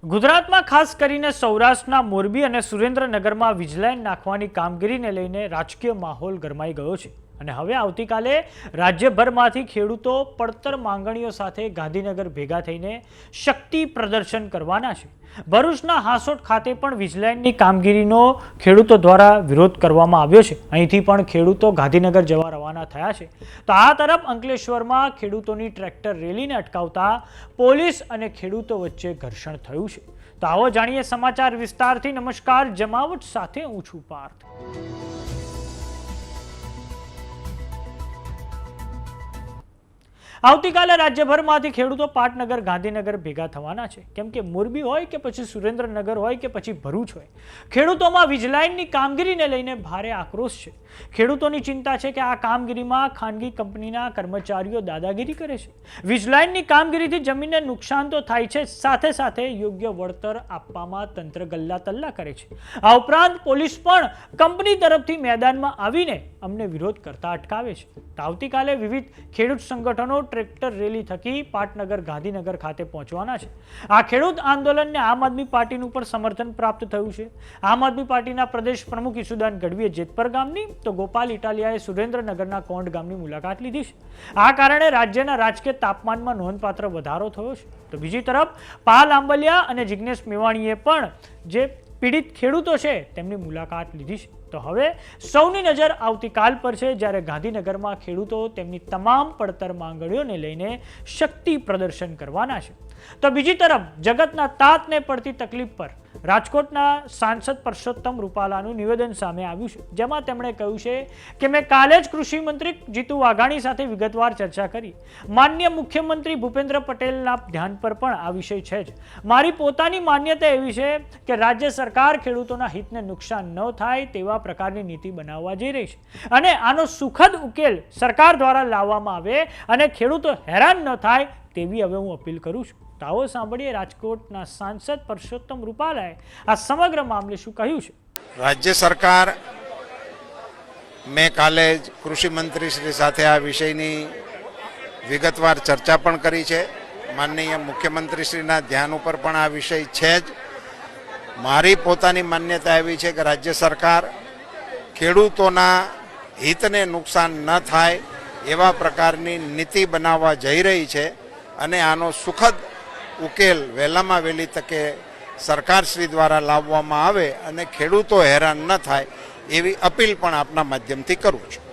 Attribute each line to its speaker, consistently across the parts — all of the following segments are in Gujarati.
Speaker 1: ગુજરાતમાં ખાસ કરીને સૌરાષ્ટ્રના મોરબી અને સુરેન્દ્રનગરમાં વીજ લાઇન નાખવાની કામગીરીને લઈને રાજકીય માહોલ ગરમાઈ ગયો છે અને હવે આવતીકાલે રાજ્યભરમાંથી ખેડૂતો પડતર માંગણીઓ સાથે ગાંધીનગર ભેગા થઈને શક્તિ પ્રદર્શન કરવાના છે। ભરૂચના હાસોટ ખાતે પણ વીજ લાઇનની કામગીરીનો ખેડૂતો દ્વારા વિરોધ કરવામાં આવ્યો છે। અહીંથી પણ ખેડૂતો ગાંધીનગર જવા રવાના થયા છે। તો આ તરફ અંકલેશ્વરમાં ખેડૂતોની ટ્રેક્ટર રેલીને અટકાવતા પોલીસ અને ખેડૂતો વચ્ચે ઘર્ષણ થયું છે। તો આવો જાણીએ સમાચાર વિસ્તારથી। નમસ્કાર, જમાવટ સાથે હું છું પાર્થ। આવતીકાલે રાજ્યભરમાંથી ખેડૂતો પાટનગર ગાંધીનગર ભેગા થવાના છે, કેમ કે મોરબી હોય કે પછી સુરેન્દ્રનગર હોય કે પછી ભરૂચ હોય, ખેડૂતોમાં વીજ લાઇનની કામગીરીને લઈને ભારે આક્રોશ છે। ખેડૂતોની ચિંતા છે કે આ કામગીરીમાં ખાનગી કંપનીના કર્મચારીઓ દાદાગીરી કરે છે। વીજ લાઇનની કામગીરીથી જમીનને નુકસાન તો થાય છે, સાથે સાથે યોગ્ય વળતર આપવામાં તંત્ર ગલ્લા તલ્લા કરે છે। આ ઉપરાંત પોલીસ પણ કંપની તરફથી મેદાનમાં આવીને અમને વિરોધ કરતા અટકાવે છે। તો આવતીકાલે વિવિધ ખેડૂત સંગઠનો ટ્રેક્ટર રેલી થકી પાટનગર ગાંધીનગર ખાતે પહોંચવાના છે। આ ખેડૂત આંદોલનને આમ આદમી પાર્ટીનું પણ સમર્થન પ્રાપ્ત થયું છે। આમ આદમી પાર્ટીના પ્રદેશ પ્રમુખ ઈસુદાન ગઢવીએ જેતપર ગામની તો ગોપાલ ઇટાલિયાએ સુરેન્દ્રનગરના કોંડ ગામની મુલાકાત લીધી છે। આ કારણે રાજ્યના રાજકીય તાપમાનમાં નોંધપાત્ર વધારો થયો છે। તો બીજી તરફ પાલ આંબલિયા અને જિગ્નેશ મેવાણીએ પણ જે પીડિત ખેડૂતો છે તેમની મુલાકાત લીધી છે। તો હવે સૌની નજર આવતીકાલ પર છે, જ્યારે ગાંધીનગરમાં ખેડૂતો તેમની તમામ પડતર માંગણીઓને લઈને શક્તિ પ્રદર્શન કરવાના છે। તો બીજી તરફ જગતના તાતને પડતી તકલીફ પર રાજકોટના સાંસદ પરસોત્તમ રૂપાલાનું નિવેદન સામે આવ્યું છે, જેમાં તેમણે કહ્યું છે કે મેં કાલે જ કૃષિ મંત્રી જીતુ વાઘાણી સાથે વિગતવાર ચર્ચા કરી। માન્ય મુખ્યમંત્રી ભૂપેન્દ્ર પટેલના ધ્યાન પર પણ આ વિષય છે જ। મારી પોતાની માન્યતા એવી છે કે રાજ્ય સરકાર ખેડૂતોના હિતને નુકસાન ન થાય તેવા પ્રકારની નીતિ બનાવવા જઈ રહી છે અને આનો સુખદ ઉકેલ સરકાર દ્વારા લાવવામાં આવે અને ખેડૂતો હેરાન ન થાય તેવી હવે હું અપીલ કરું છું। તો આવો સાંભળીએ રાજકોટના સાંસદ પરસોત્તમ રૂપાલાએ આ સમગ્ર મામલે શું કહ્યું છે।
Speaker 2: રાજ્ય સરકાર મેં કાલે જ કૃષિ મંત્રી શ્રી સાથે આ વિષયની વિગતવાર ચર્ચા પણ કરી છે। માનનીય મુખ્યમંત્રીશ્રીના ધ્યાન ઉપર પણ આ વિષય છે જ। મારી પોતાની માન્યતા એવી છે કે રાજ્ય સરકાર ખેડૂતોના હિતને નુકસાન ન થાય એવા પ્રકારની નીતિ બનાવવા જઈ રહી છે અને આનો સુખદ ઉકેલ વહેલામાં વહેલી તકે સરકારશ્રી દ્વારા લાવવામાં આવે અને ખેડૂતો હેરાન ન થાય એવી અપીલ પણ આપના માધ્યમથી કરું છું।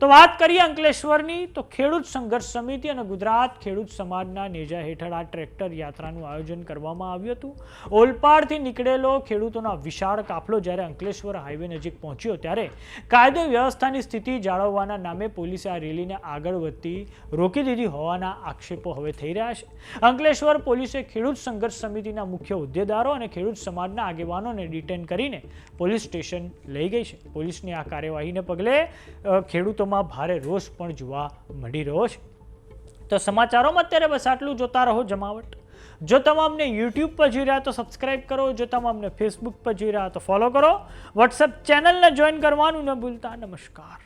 Speaker 1: તો વાત કરીએ અંકલેશ્વરની, તો ખેડૂત સંઘર્ષ સમિતિ અને ગુજરાત ખેડૂત સમાજના નેજા હેઠળ આ ટ્રેક્ટર યાત્રાનું આયોજન કરવામાં આવ્યું હતું। ઓલપાડથી નીકળેલો ખેડૂતોના વિશાળ કાફલો જ્યારે અંકલેશ્વર હાઈવે નજીક પહોંચ્યો ત્યારે કાયદો વ્યવસ્થાની સ્થિતિ જાળવવાના નામે પોલીસે આ રેલીને આગળ વધતી રોકી દીધી હોવાના આક્ષેપો હવે થઈ રહ્યા છે। અંકલેશ્વર પોલીસે ખેડૂત સંઘર્ષ સમિતિના મુખ્ય હોદ્દેદારો અને ખેડૂત સમાજના આગેવાનોને ડિટેન કરીને પોલીસ સ્ટેશન લઈ ગઈ છે। પોલીસની આ કાર્યવાહીને પગલે ખેડૂતોમાં ભારે રોષ પણ જોવા મળી રહ્યો છે। તો સમાચારોમાં અત્યારે બસ આટલું। જોતા રહો જમાવટ। જો તમામને યુટ્યુબ પર જોઈ રહ્યા તો સબસ્ક્રાઇબ કરો, જો તમામને ફેસબુક પર જોઈ રહ્યા તો ફોલો કરો, વોટ્સએપ ચેનલને જોઈન કરવાનું ન ભૂલતા। નમસ્કાર।